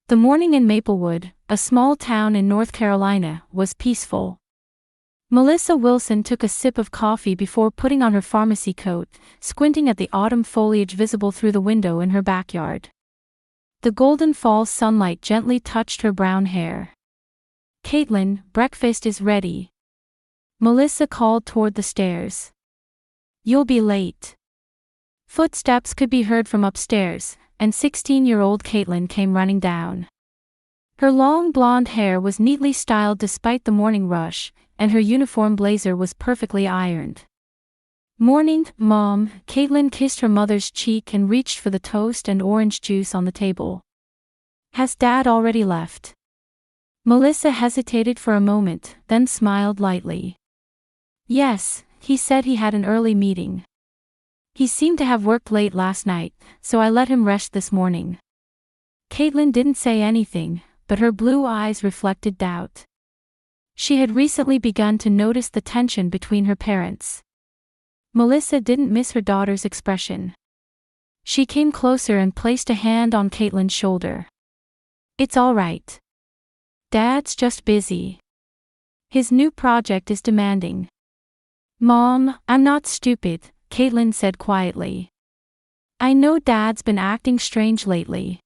The morning in Maplewood, a small town in North Carolina, was peaceful. Melissa Wilson took a sip of coffee before putting on her pharmacy coat, squinting at the autumn foliage visible through the window in her backyard. The golden fall sunlight gently touched her brown hair. "Caitlyn, breakfast is ready," Melissa called toward the stairs. "You'll be late." Footsteps could be heard from upstairs, and 16-year-old Caitlyn came running down. Her long blonde hair was neatly styled despite the morning rush, and her uniform blazer was perfectly ironed. "Morning, Mom," Caitlyn kissed her mother's cheek and reached for the toast and orange juice on the table. "Has Dad already left?" Melissa hesitated for a moment, then smiled lightly. "Yes, he said he had an early meeting. He seemed to have worked late last night, so I let him rest this morning." Caitlyn didn't say anything, but her blue eyes reflected doubt. She had recently begun to notice the tension between her parents. Melissa didn't miss her daughter's expression. She came closer and placed a hand on Caitlyn's shoulder. "It's all right. Dad's just busy. His new project is demanding." "Mom, I'm not stupid," Caitlyn said quietly. "I know Dad's been acting strange lately.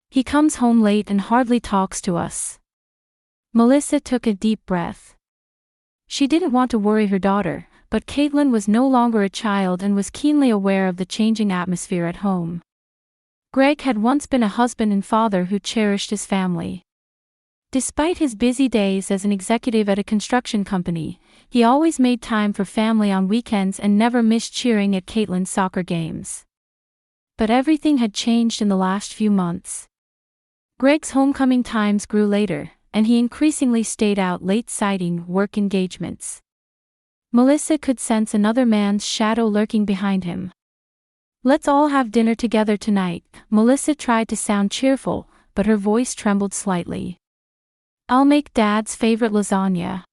He comes home late and hardly talks to us." Melissa took a deep breath. She didn't want to worry her daughter, but Caitlyn was no longer a child and was keenly aware of the changing atmosphere at home. Greg had once been a husband and father who cherished his family. Despite his busy days as an executive at a construction company, he always made time for family on weekends and never missed cheering at Caitlyn's soccer games. But everything had changed in the last few months. Greg's homecoming times grew later, and he increasingly stayed out late citing work engagements. Melissa could sense another man's shadow lurking behind him. "Let's all have dinner together tonight," Melissa tried to sound cheerful, but her voice trembled slightly. "I'll make Dad's favorite lasagna."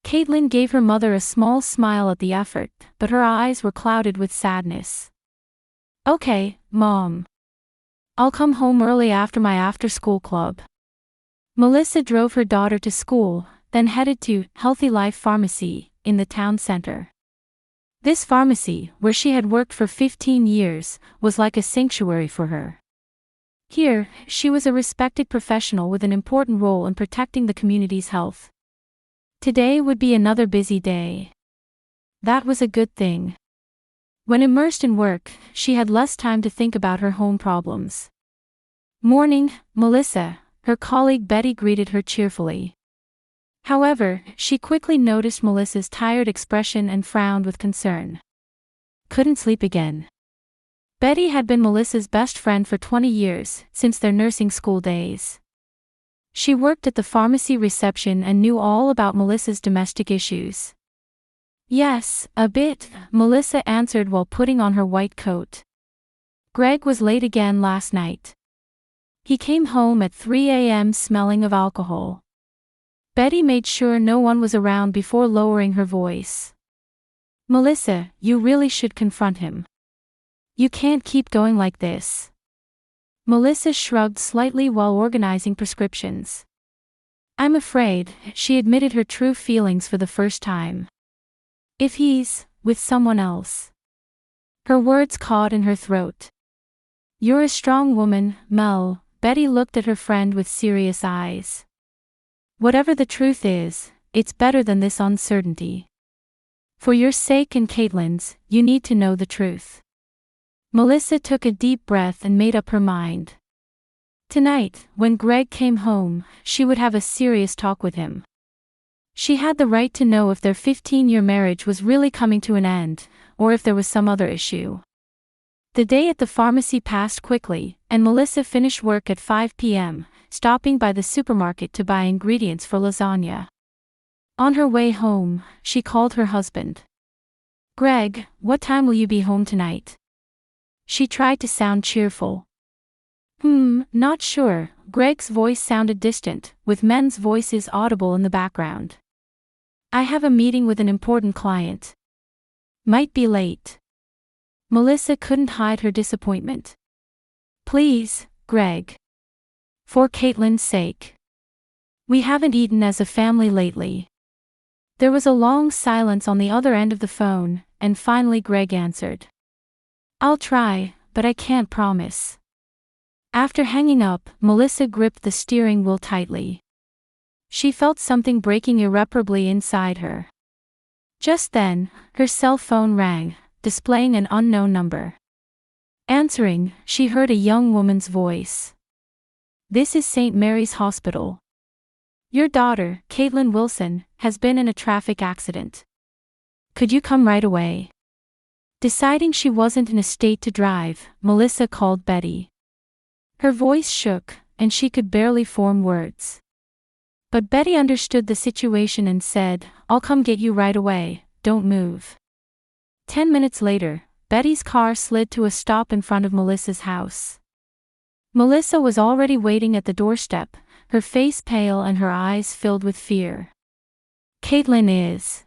Caitlyn gave her mother a small smile at the effort, but her eyes were clouded with sadness. "Okay, Mom. I'll come home early after my after-school club." Melissa drove her daughter to school, then headed to Healthy Life Pharmacy in the town center. This pharmacy, where she had worked for 15 years, was like a sanctuary for her. Here, she was a respected professional with an important role in protecting the community's health. Today would be another busy day. That was a good thing. When immersed in work, she had less time to think about her home problems. "Morning, Melissa," her colleague Betty greeted her cheerfully. However, she quickly noticed Melissa's tired expression and frowned with concern. "Couldn't sleep again?" Betty had been Melissa's best friend for 20 years, since their nursing school days. She worked at the pharmacy reception and knew all about Melissa's domestic issues. "Yes, a bit," Melissa answered while putting on her white coat. "Greg was late again last night. He came home at 3 a.m. smelling of alcohol." Betty made sure no one was around before lowering her voice. "Melissa, you really should confront him. You can't keep going like this." Melissa shrugged slightly while organizing prescriptions. "I'm afraid," she admitted her true feelings for the first time. "If he's with someone else." Her words caught in her throat. "You're a strong woman, Mel," Betty looked at her friend with serious eyes. "Whatever the truth is, it's better than this uncertainty. For your sake and Caitlyn's, you need to know the truth." Melissa took a deep breath and made up her mind. Tonight, when Greg came home, she would have a serious talk with him. She had the right to know if their 15-year marriage was really coming to an end, or if there was some other issue. The day at the pharmacy passed quickly, and Melissa finished work at 5 p.m., stopping by the supermarket to buy ingredients for lasagna. On her way home, she called her husband. "Greg, what time will you be home tonight?" She tried to sound cheerful. Not sure," Greg's voice sounded distant, with men's voices audible in the background. "I have a meeting with an important client. Might be late." Melissa couldn't hide her disappointment. "Please, Greg. For Caitlyn's sake. We haven't eaten as a family lately. There was a long silence on the other end of the phone, and finally Greg answered. I'll try, but I can't promise. After hanging up, Melissa gripped the steering wheel tightly. She felt something breaking irreparably inside her. Just then, her cell phone rang, displaying an unknown number. Answering, she heard a young woman's voice. This is St. Mary's Hospital. Your daughter, Caitlyn Wilson, has been in a traffic accident. Could you come right away? Deciding she wasn't in a state to drive, Melissa called Betty. Her voice shook, and she could barely form words. But Betty understood the situation and said, I'll come get you right away, don't move. 10 minutes later, Betty's car slid to a stop in front of Melissa's house. Melissa was already waiting at the doorstep, her face pale and her eyes filled with fear. Caitlyn is.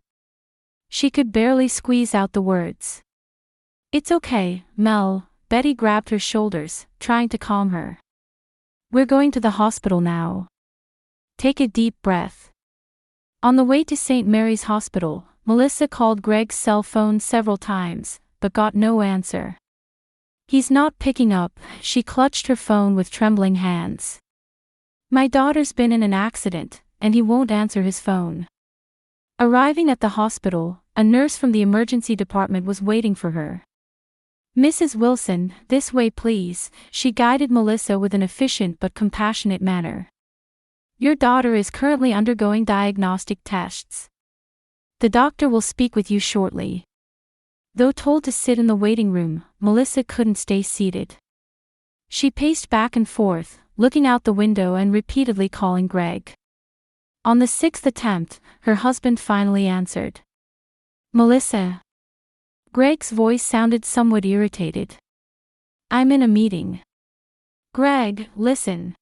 She could barely squeeze out the words. It's okay, Mel. Betty grabbed her shoulders, trying to calm her. We're going to the hospital now. Take a deep breath. On the way to St. Mary's Hospital, Melissa called Greg's cell phone several times, but got no answer. He's not picking up, she clutched her phone with trembling hands. My daughter's been in an accident, and he won't answer his phone. Arriving at the hospital, a nurse from the emergency department was waiting for her. Mrs. Wilson, this way please, she guided Melissa with an efficient but compassionate manner. Your daughter is currently undergoing diagnostic tests. The doctor will speak with you shortly. Though told to sit in the waiting room, Melissa couldn't stay seated. She paced back and forth, looking out the window and repeatedly calling Greg. On the 6th attempt, her husband finally answered. Melissa. Greg's voice sounded somewhat irritated. I'm in a meeting. Greg, listen.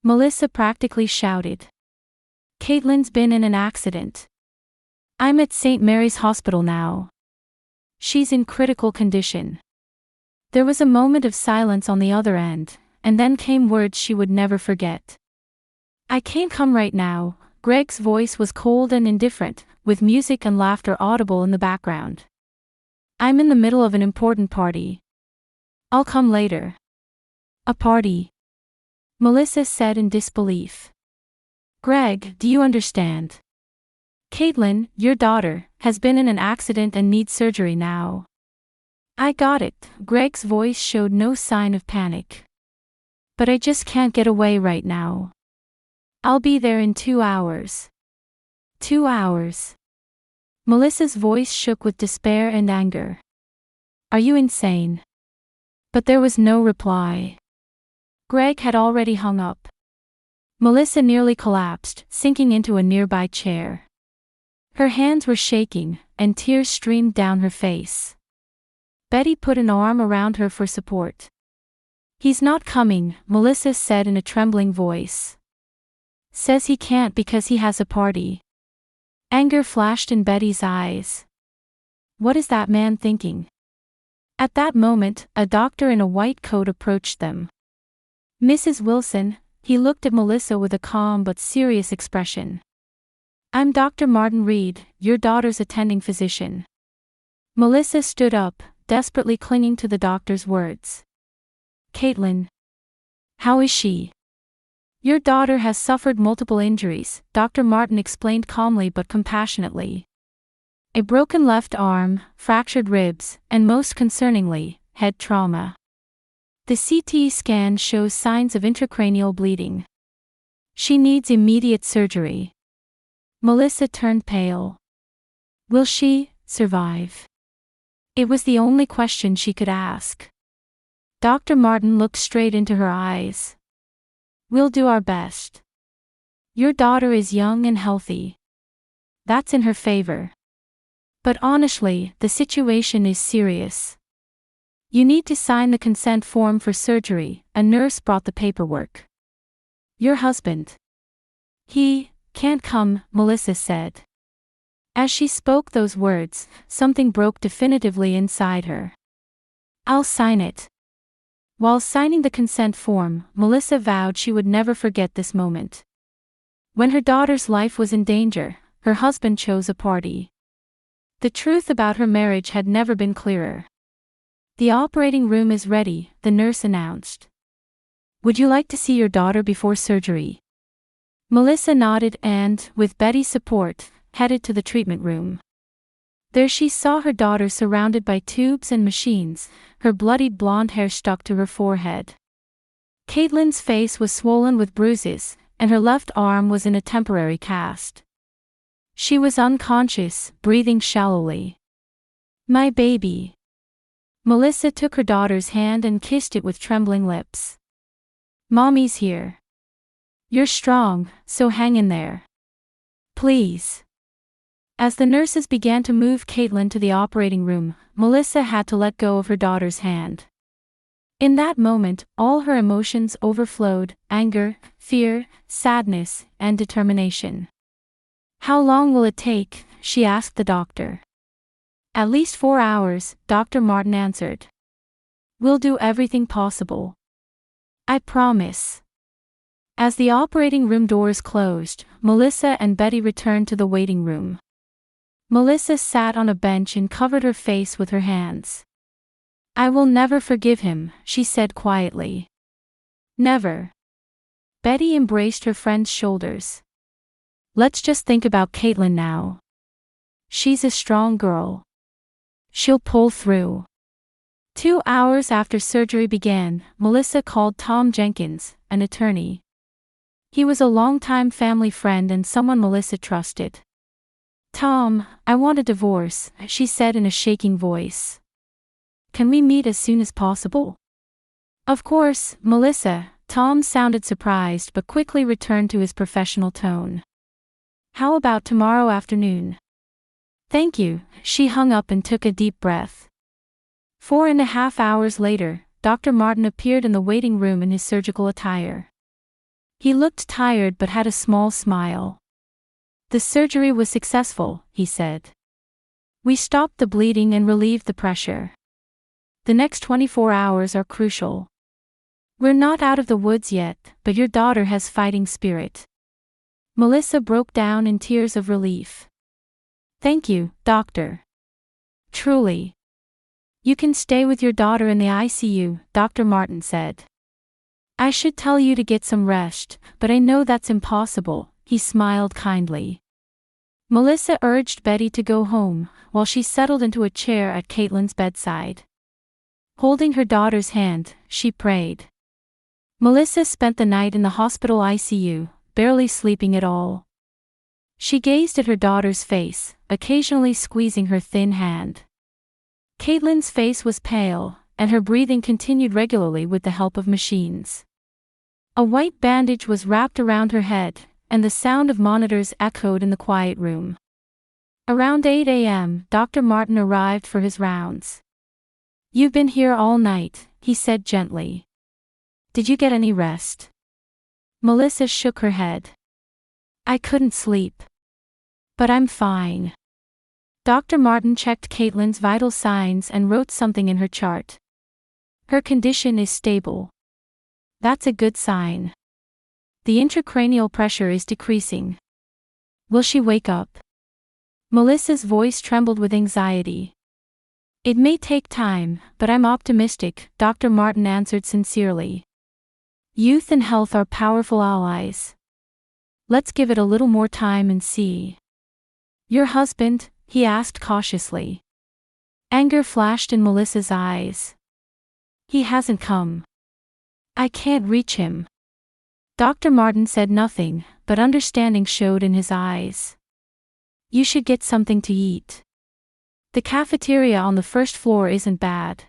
Melissa practically shouted. Caitlyn's been in an accident. I'm at St. Mary's Hospital now. She's in critical condition. There was a moment of silence on the other end, and then came words she would never forget. I can't come right now. Greg's voice was cold and indifferent, with music and laughter audible in the background. I'm in the middle of an important party. I'll come later. A party? Melissa said in disbelief. Greg, do you understand? Caitlyn, your daughter, has been in an accident and needs surgery now. I got it. Greg's voice showed no sign of panic. But I just can't get away right now. I'll be there in 2 hours. 2 hours. Melissa's voice shook with despair and anger. Are you insane? But there was no reply. Greg had already hung up. Melissa nearly collapsed, sinking into a nearby chair. Her hands were shaking, and tears streamed down her face. Betty put an arm around her for support. He's not coming, Melissa said in a trembling voice. Says he can't because he has a party. Anger flashed in Betty's eyes. What is that man thinking? At that moment, a doctor in a white coat approached them. Mrs. Wilson, he looked at Melissa with a calm but serious expression. I'm Dr. Martin Reed, your daughter's attending physician. Melissa stood up, desperately clinging to the doctor's words. Caitlyn. How is she? Your daughter has suffered multiple injuries, Dr. Martin explained calmly but compassionately. A broken left arm, fractured ribs, and most concerningly, head trauma. The CT scan shows signs of intracranial bleeding. She needs immediate surgery. Melissa turned pale. Will she survive? It was the only question she could ask. Dr. Martin looked straight into her eyes. We'll do our best. Your daughter is young and healthy. That's in her favor. But honestly, the situation is serious. You need to sign the consent form for surgery, a nurse brought the paperwork. Your husband. He can't come, Melissa said. As she spoke those words, something broke definitively inside her. I'll sign it. While signing the consent form, Melissa vowed she would never forget this moment. When her daughter's life was in danger, her husband chose a party. The truth about her marriage had never been clearer. "The operating room is ready," the nurse announced. "Would you like to see your daughter before surgery?" Melissa nodded and, with Betty's support, headed to the treatment room. There she saw her daughter surrounded by tubes and machines, her bloodied blonde hair stuck to her forehead. Caitlyn's face was swollen with bruises, and her left arm was in a temporary cast. She was unconscious, breathing shallowly. "My baby." Melissa took her daughter's hand and kissed it with trembling lips. "Mommy's here. You're strong, so hang in there. Please." As the nurses began to move Caitlyn to the operating room, Melissa had to let go of her daughter's hand. In that moment, all her emotions overflowed: anger, fear, sadness, and determination. "How long will it take?" she asked the doctor. "At least 4 hours," Dr. Martin answered. "We'll do everything possible. I promise." As the operating room doors closed, Melissa and Betty returned to the waiting room. Melissa sat on a bench and covered her face with her hands. "I will never forgive him," she said quietly. "Never." Betty embraced her friend's shoulders. "Let's just think about Caitlyn now. She's a strong girl. She'll pull through." 2 hours after surgery began, Melissa called Tom Jenkins, an attorney. He was a longtime family friend and someone Melissa trusted. "Tom, I want a divorce," she said in a shaking voice. "Can we meet as soon as possible?" "Of course, Melissa." Tom sounded surprised but quickly returned to his professional tone. "How about tomorrow afternoon?" "Thank you." She hung up and took a deep breath. 4.5 hours later, Dr. Martin appeared in the waiting room in his surgical attire. He looked tired but had a small smile. "The surgery was successful," he said. "We stopped the bleeding and relieved the pressure. The next 24 hours are crucial. We're not out of the woods yet, but your daughter has fighting spirit." Melissa broke down in tears of relief. "Thank you, doctor. Truly. You can stay with your daughter in the ICU," Dr. Martin said. "I should tell you to get some rest, but I know that's impossible," he smiled kindly. Melissa urged Betty to go home, while she settled into a chair at Caitlyn's bedside. Holding her daughter's hand, she prayed. Melissa spent the night in the hospital ICU, barely sleeping at all. She gazed at her daughter's face, occasionally squeezing her thin hand. Caitlyn's face was pale, and her breathing continued regularly with the help of machines. A white bandage was wrapped around her head, and the sound of monitors echoed in the quiet room. Around 8 a.m., Dr. Martin arrived for his rounds. "You've been here all night," he said gently. "Did you get any rest?" Melissa shook her head. "I couldn't sleep. But I'm fine." Dr. Martin checked Caitlyn's vital signs and wrote something in her chart. "Her condition is stable." "That's a good sign. The intracranial pressure is decreasing." "Will she wake up?" Melissa's voice trembled with anxiety. "It may take time, but I'm optimistic," Dr. Martin answered sincerely. "Youth and health are powerful allies. Let's give it a little more time and see." "Your husband?" he asked cautiously. Anger flashed in Melissa's eyes. "He hasn't come. I can't reach him." Dr. Martin said nothing, but understanding showed in his eyes. "You should get something to eat. The cafeteria on the first floor isn't bad.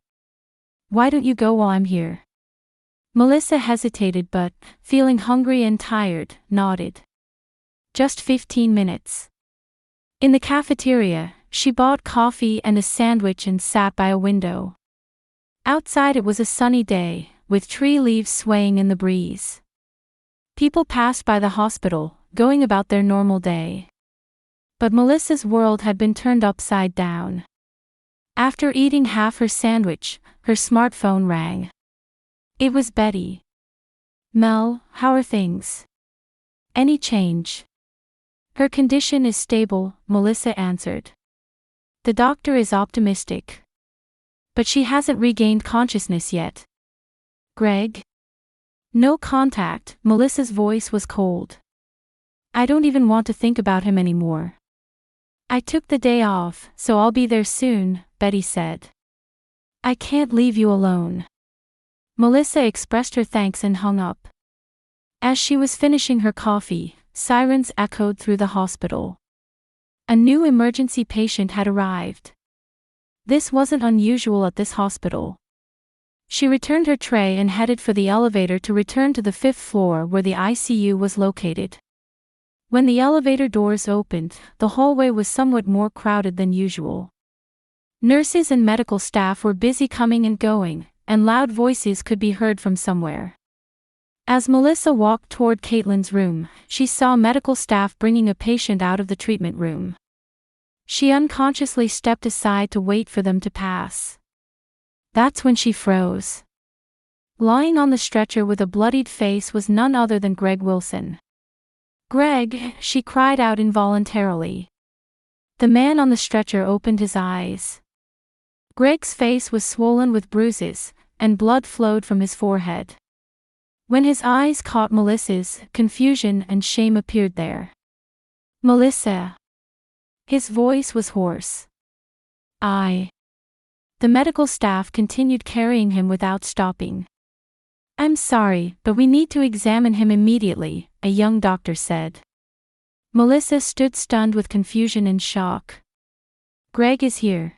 Why don't you go while I'm here?" Melissa hesitated but, feeling hungry and tired, nodded. "Just 15 minutes." In the cafeteria, she bought coffee and a sandwich and sat by a window. Outside it was a sunny day, with tree leaves swaying in the breeze. People passed by the hospital, going about their normal day. But Melissa's world had been turned upside down. After eating half her sandwich, her smartphone rang. It was Betty. Mel, how are things? Any change? Her condition is stable, Melissa answered. The doctor is optimistic. But she hasn't regained consciousness yet. Greg? No contact, Melissa's voice was cold. I don't even want to think about him anymore. I took the day off, so I'll be there soon, Betty said. I can't leave you alone. Melissa expressed her thanks and hung up. As she was finishing her coffee, sirens echoed through the hospital. A new emergency patient had arrived. This wasn't unusual at this hospital. She returned her tray and headed for the elevator to return to the 5th floor where the ICU was located. When the elevator doors opened, the hallway was somewhat more crowded than usual. Nurses and medical staff were busy coming and going, and loud voices could be heard from somewhere. As Melissa walked toward Caitlyn's room, she saw medical staff bringing a patient out of the treatment room. She unconsciously stepped aside to wait for them to pass. That's when she froze. Lying on the stretcher with a bloodied face was none other than Greg Wilson. Greg, she cried out involuntarily. The man on the stretcher opened his eyes. Greg's face was swollen with bruises, and blood flowed from his forehead. When his eyes caught Melissa's, confusion and shame appeared there. Melissa. His voice was hoarse. The medical staff continued carrying him without stopping. I'm sorry, but we need to examine him immediately, a young doctor said. Melissa stood stunned with confusion and shock. Greg is here.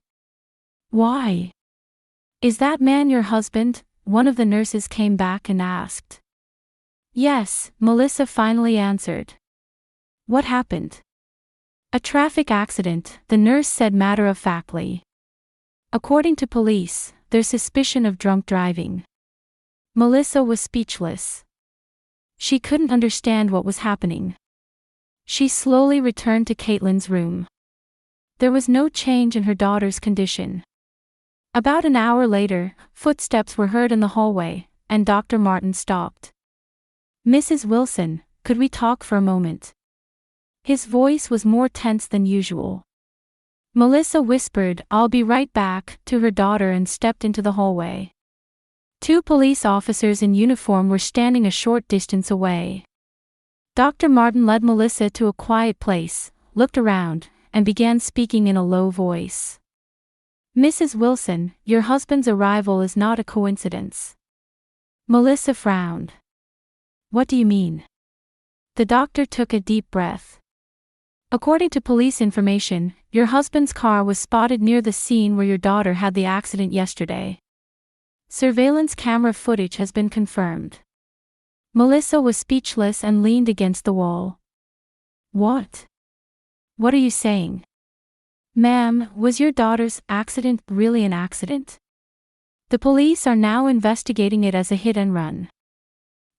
Why? Is that man your husband? One of the nurses came back and asked. Yes, Melissa finally answered. What happened? A traffic accident, the nurse said matter-of-factly. According to police, there's suspicion of drunk driving. Melissa was speechless. She couldn't understand what was happening. She slowly returned to Caitlyn's room. There was no change in her daughter's condition. About an hour later, footsteps were heard in the hallway, and Dr. Martin stopped. Mrs. Wilson, could we talk for a moment? His voice was more tense than usual. Melissa whispered, I'll be right back, to her daughter and stepped into the hallway. 2 police officers in uniform were standing a short distance away. Dr. Martin led Melissa to a quiet place, looked around, and began speaking in a low voice. Mrs. Wilson, your husband's arrival is not a coincidence. Melissa frowned. What do you mean? The doctor took a deep breath. According to police information, your husband's car was spotted near the scene where your daughter had the accident yesterday. Surveillance camera footage has been confirmed. Melissa was speechless and leaned against the wall. What? What are you saying? Ma'am, was your daughter's accident really an accident? The police are now investigating it as a hit and run.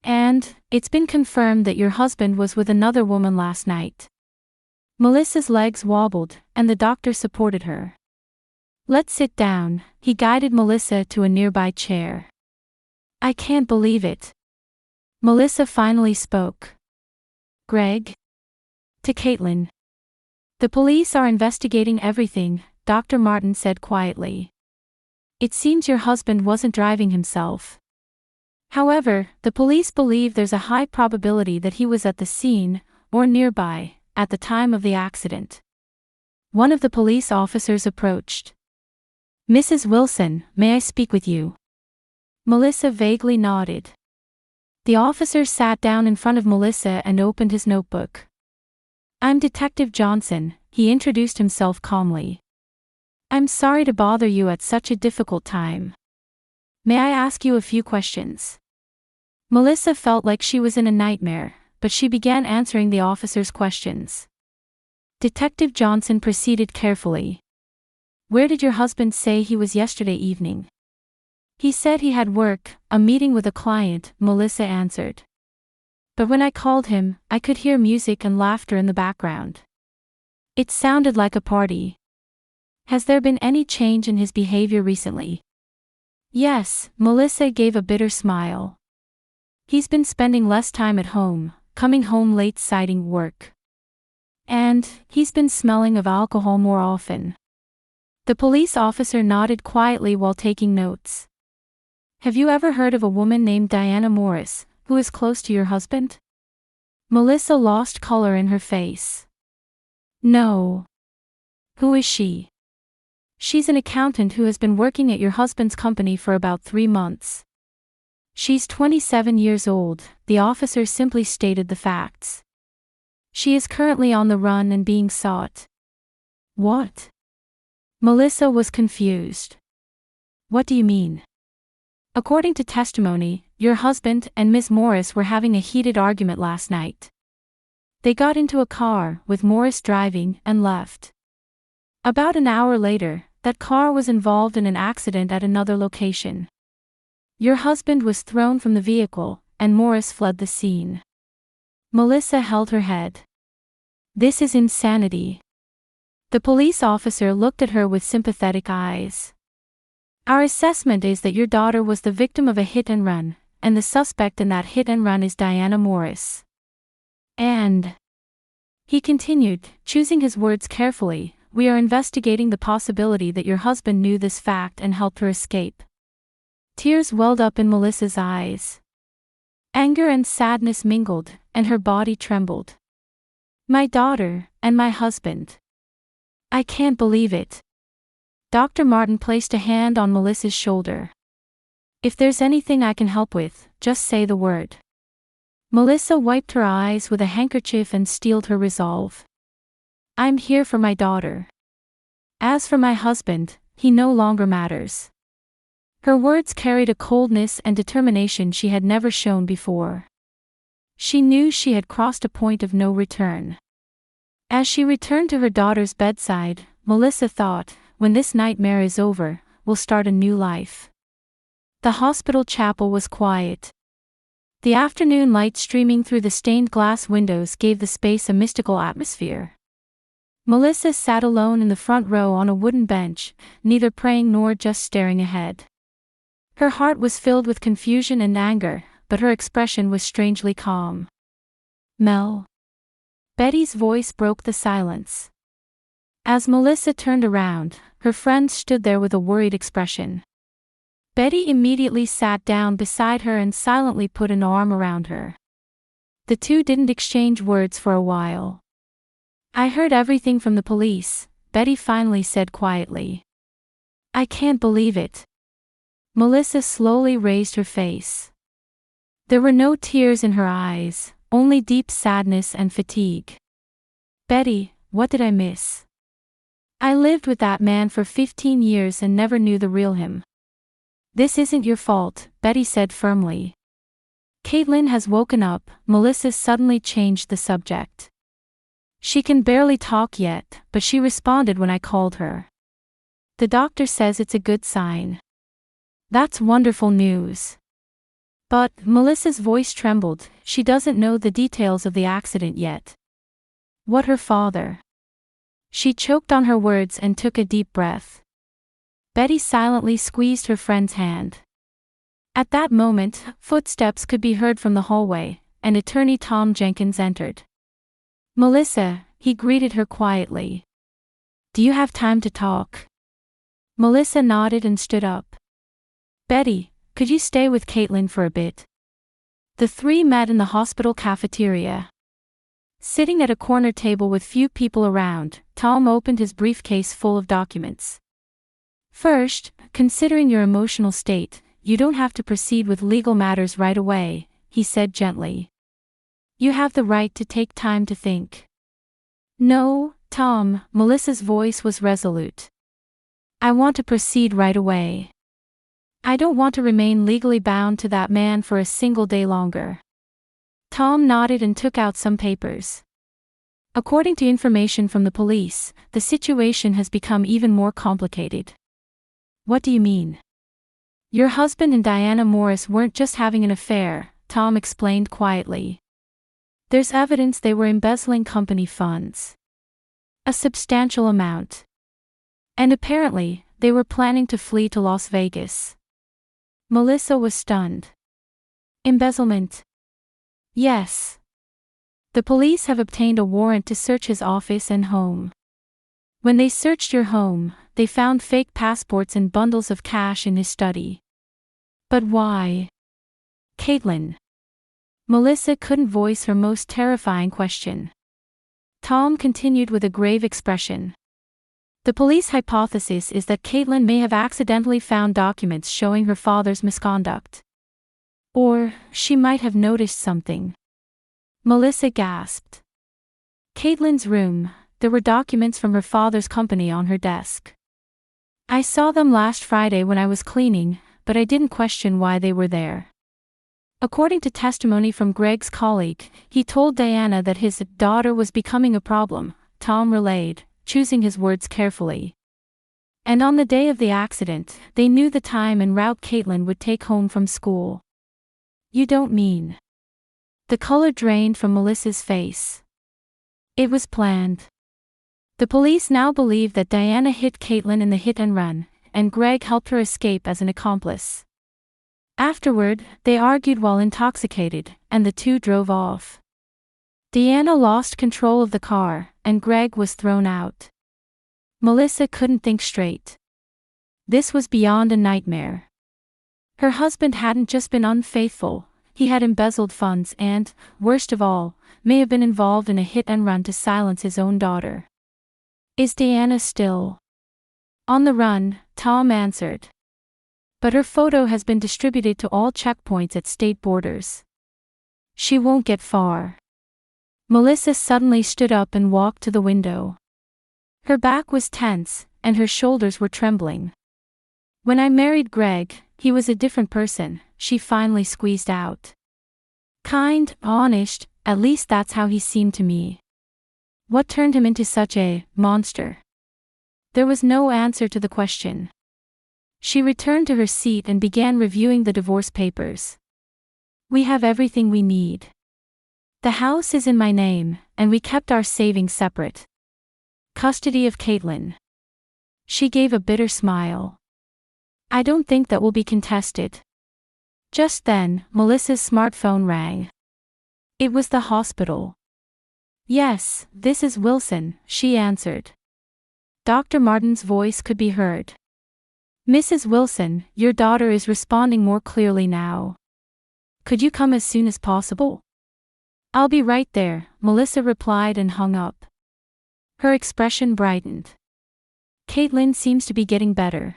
And, it's been confirmed that your husband was with another woman last night. Melissa's legs wobbled, and the doctor supported her. Let's sit down, he guided Melissa to a nearby chair. I can't believe it. Melissa finally spoke. Greg? To Caitlyn. The police are investigating everything, Dr. Martin said quietly. It seems your husband wasn't driving himself. However, the police believe there's a high probability that he was at the scene, or nearby, at the time of the accident. One of the police officers approached. Mrs. Wilson, may I speak with you? Melissa vaguely nodded. The officer sat down in front of Melissa and opened his notebook. I'm Detective Johnson, he introduced himself calmly. I'm sorry to bother you at such a difficult time. May I ask you a few questions? Melissa felt like she was in a nightmare, but she began answering the officer's questions. Detective Johnson proceeded carefully. Where did your husband say he was yesterday evening? He said he had work, a meeting with a client, Melissa answered. But when I called him, I could hear music and laughter in the background. It sounded like a party. Has there been any change in his behavior recently? Yes, Melissa gave a bitter smile. He's been spending less time at home, coming home late citing work. And he's been smelling of alcohol more often. The police officer nodded quietly while taking notes. Have you ever heard of a woman named Diana Morris, who is close to your husband? Melissa lost color in her face. No. Who is she? She's an accountant who has been working at your husband's company for about 3 months. She's 27 years old, the officer simply stated the facts. She is currently on the run and being sought. What? Melissa was confused. What do you mean? According to testimony, your husband and Ms. Morris were having a heated argument last night. They got into a car, with Morris driving, and left. About an hour later, that car was involved in an accident at another location. Your husband was thrown from the vehicle, and Morris fled the scene. Melissa held her head. This is insanity. The police officer looked at her with sympathetic eyes. Our assessment is that your daughter was the victim of a hit and run, and the suspect in that hit and run is Diana Morris. And, he continued, choosing his words carefully, we are investigating the possibility that your husband knew this fact and helped her escape. Tears welled up in Melissa's eyes. Anger and sadness mingled, and her body trembled. My daughter, and my husband. I can't believe it. Dr. Martin placed a hand on Melissa's shoulder. If there's anything I can help with, just say the word. Melissa wiped her eyes with a handkerchief and steeled her resolve. I'm here for my daughter. As for my husband, he no longer matters. Her words carried a coldness and determination she had never shown before. She knew she had crossed a point of no return. As she returned to her daughter's bedside, Melissa thought, when this nightmare is over, we'll start a new life. The hospital chapel was quiet. The afternoon light streaming through the stained glass windows gave the space a mystical atmosphere. Melissa sat alone in the front row on a wooden bench, neither praying nor just staring ahead. Her heart was filled with confusion and anger, but her expression was strangely calm. Mel. Betty's voice broke the silence. As Melissa turned around, her friend stood there with a worried expression. Betty immediately sat down beside her and silently put an arm around her. The two didn't exchange words for a while. I heard everything from the police, Betty finally said quietly. I can't believe it. Melissa slowly raised her face. There were no tears in her eyes, only deep sadness and fatigue. Betty, what did I miss? I lived with that man for 15 years and never knew the real him. This isn't your fault, Betty said firmly. Caitlyn has woken up, Melissa suddenly changed the subject. She can barely talk yet, but she responded when I called her. The doctor says it's a good sign. That's wonderful news. But, Melissa's voice trembled, she doesn't know the details of the accident yet. What her father? She choked on her words and took a deep breath. Betty silently squeezed her friend's hand. At that moment, footsteps could be heard from the hallway, and attorney Tom Jenkins entered. Melissa, he greeted her quietly. Do you have time to talk? Melissa nodded and stood up. Betty, could you stay with Caitlyn for a bit? The three met in the hospital cafeteria. Sitting at a corner table with few people around, Tom opened his briefcase full of documents. First, considering your emotional state, you don't have to proceed with legal matters right away, he said gently. You have the right to take time to think. No, Tom, Melissa's voice was resolute. I want to proceed right away. I don't want to remain legally bound to that man for a single day longer. Tom nodded and took out some papers. According to information from the police, the situation has become even more complicated. What do you mean? Your husband and Diana Morris weren't just having an affair, Tom explained quietly. There's evidence they were embezzling company funds. A substantial amount. And apparently, they were planning to flee to Las Vegas. Melissa was stunned. Embezzlement. Yes. The police have obtained a warrant to search his office and home. When they searched your home, they found fake passports and bundles of cash in his study. But why? Caitlyn. Melissa couldn't voice her most terrifying question. Tom continued with a grave expression. The police hypothesis is that Caitlyn may have accidentally found documents showing her father's misconduct. Or, she might have noticed something. Melissa gasped. Caitlyn's room, there were documents from her father's company on her desk. I saw them last Friday when I was cleaning, but I didn't question why they were there. According to testimony from Greg's colleague, he told Diana that his daughter was becoming a problem, Tom relayed, choosing his words carefully. And on the day of the accident, they knew the time and route Caitlyn would take home from school. You don't mean? The color drained from Melissa's face. It was planned. The police now believe that Diana hit Caitlyn in the hit and run, and Greg helped her escape as an accomplice. Afterward, they argued while intoxicated, and the two drove off. Diana lost control of the car, and Greg was thrown out. Melissa couldn't think straight. This was beyond a nightmare. Her husband hadn't just been unfaithful, he had embezzled funds and, worst of all, may have been involved in a hit and run to silence his own daughter. Is Diana still on the run? Tom answered. But her photo has been distributed to all checkpoints at state borders. She won't get far. Melissa suddenly stood up and walked to the window. Her back was tense, and her shoulders were trembling. When I married Greg, he was a different person, she finally squeezed out. Kind, honest, at least that's how he seemed to me. What turned him into such a monster? There was no answer to the question. She returned to her seat and began reviewing the divorce papers. We have everything we need. The house is in my name, and we kept our savings separate. Custody of Caitlyn. She gave a bitter smile. I don't think that will be contested. Just then, Melissa's smartphone rang. It was the hospital. Yes, this is Wilson, she answered. Dr. Martin's voice could be heard. Mrs. Wilson, your daughter is responding more clearly now. Could you come as soon as possible? I'll be right there, Melissa replied and hung up. Her expression brightened. Caitlyn seems to be getting better.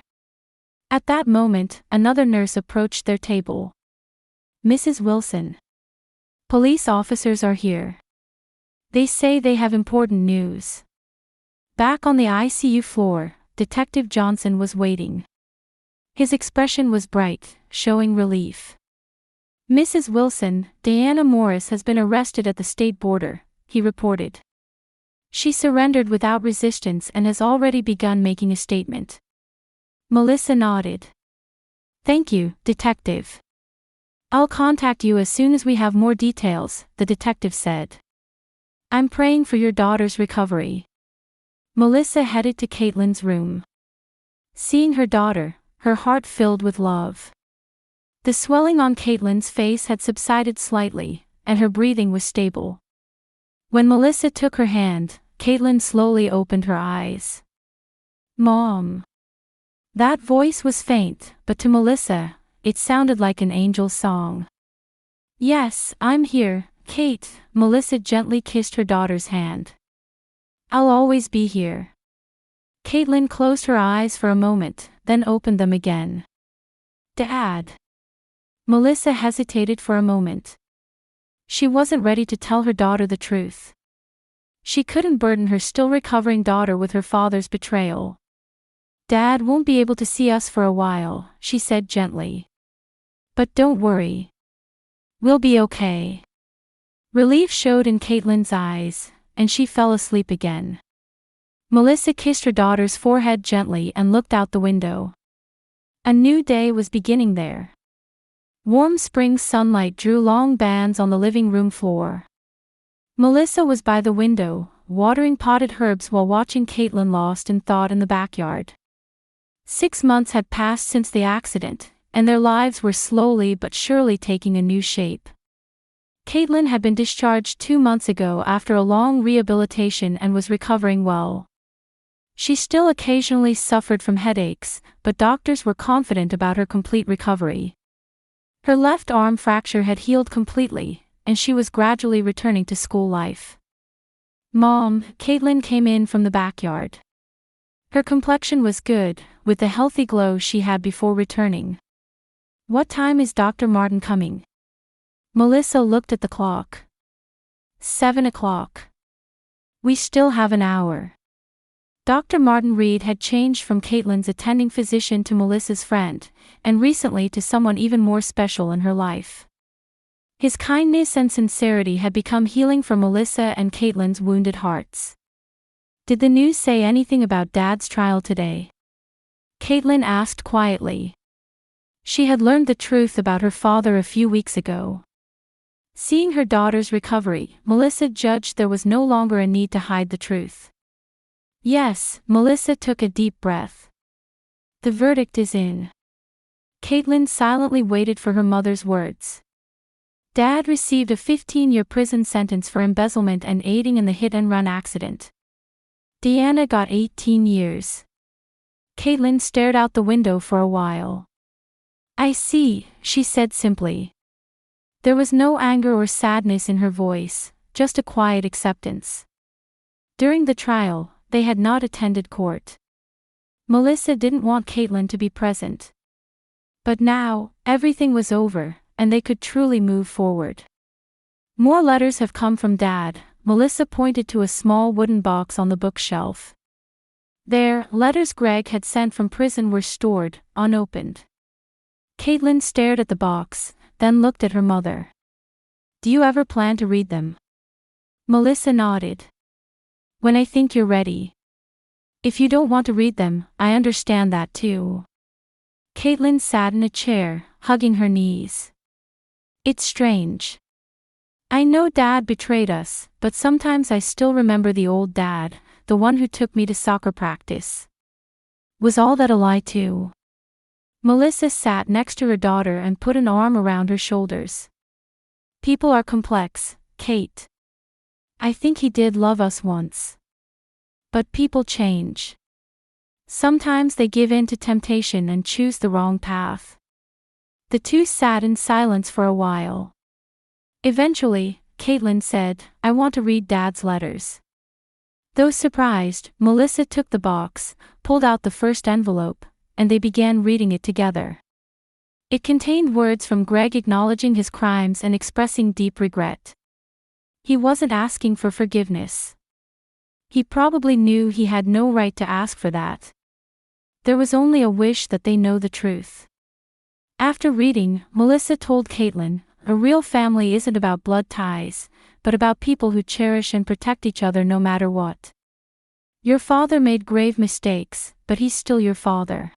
At that moment, another nurse approached their table. Mrs. Wilson. Police officers are here. They say they have important news. Back on the ICU floor, Detective Johnson was waiting. His expression was bright, showing relief. Mrs. Wilson, Diana Morris has been arrested at the state border, he reported. She surrendered without resistance and has already begun making a statement. Melissa nodded. Thank you, Detective. I'll contact you as soon as we have more details, the detective said. I'm praying for your daughter's recovery. Melissa headed to Caitlyn's room. Seeing her daughter, her heart filled with love. The swelling on Caitlyn's face had subsided slightly, and her breathing was stable. When Melissa took her hand, Caitlyn slowly opened her eyes. Mom. That voice was faint, but to Melissa, it sounded like an angel's song. Yes, I'm here, Kate, Melissa gently kissed her daughter's hand. I'll always be here. Caitlyn closed her eyes for a moment, then opened them again. Dad. Melissa hesitated for a moment. She wasn't ready to tell her daughter the truth. She couldn't burden her still recovering daughter with her father's betrayal. Dad won't be able to see us for a while, she said gently. But don't worry. We'll be okay. Relief showed in Caitlyn's eyes, and she fell asleep again. Melissa kissed her daughter's forehead gently and looked out the window. A new day was beginning there. Warm spring sunlight drew long bands on the living room floor. Melissa was by the window, watering potted herbs while watching Caitlyn lost in thought in the backyard. 6 months had passed since the accident, and their lives were slowly but surely taking a new shape. Caitlyn had been discharged 2 months ago after a long rehabilitation and was recovering well. She still occasionally suffered from headaches, but doctors were confident about her complete recovery. Her left arm fracture had healed completely, and she was gradually returning to school life. "Mom," Caitlyn came in from the backyard. Her complexion was good, with the healthy glow she had before returning. "What time is Dr. Martin coming?" Melissa looked at the clock. 7 o'clock. "We still have an hour." Dr. Martin Reed had changed from Caitlyn's attending physician to Melissa's friend, and recently to someone even more special in her life. His kindness and sincerity had become healing for Melissa and Caitlyn's wounded hearts. "Did the news say anything about Dad's trial today?" Caitlyn asked quietly. She had learned the truth about her father a few weeks ago. Seeing her daughter's recovery, Melissa judged there was no longer a need to hide the truth. "Yes," Melissa took a deep breath. "The verdict is in." Caitlyn silently waited for her mother's words. Dad received a 15-year prison sentence for embezzlement and aiding in the hit-and-run accident. Deanna got 18 years. Caitlyn stared out the window for a while. "I see," she said simply. There was no anger or sadness in her voice, just a quiet acceptance. During the trial, they had not attended court. Melissa didn't want Caitlyn to be present. But now, everything was over, and they could truly move forward. "More letters have come from Dad," Melissa pointed to a small wooden box on the bookshelf. There, letters Greg had sent from prison were stored, unopened. Caitlyn stared at the box, then looked at her mother. "Do you ever plan to read them?" Melissa nodded. "When I think you're ready. If you don't want to read them, I understand that too." Caitlyn sat in a chair, hugging her knees. "It's strange. I know Dad betrayed us, but sometimes I still remember the old Dad, the one who took me to soccer practice. Was all that a lie too?" Melissa sat next to her daughter and put an arm around her shoulders. "People are complex, Kate. I think he did love us once. But people change. Sometimes they give in to temptation and choose the wrong path." The two sat in silence for a while. Eventually, Caitlyn said, "I want to read Dad's letters." Though surprised, Melissa took the box, pulled out the first envelope, and they began reading it together. It contained words from Greg acknowledging his crimes and expressing deep regret. He wasn't asking for forgiveness. He probably knew he had no right to ask for that. There was only a wish that they know the truth. After reading, Melissa told Caitlyn, "A real family isn't about blood ties, but about people who cherish and protect each other no matter what. Your father made grave mistakes, but he's still your father.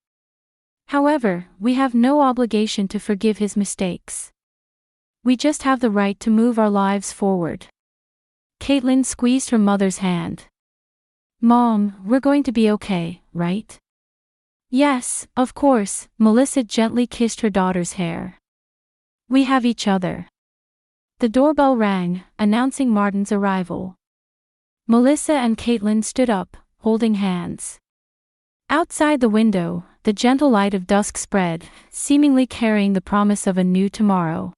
However, we have no obligation to forgive his mistakes. We just have the right to move our lives forward." Caitlyn squeezed her mother's hand. "Mom, we're going to be okay, right?" "Yes, of course," Melissa gently kissed her daughter's hair. "We have each other." The doorbell rang, announcing Martin's arrival. Melissa and Caitlyn stood up, holding hands. Outside the window, the gentle light of dusk spread, seemingly carrying the promise of a new tomorrow.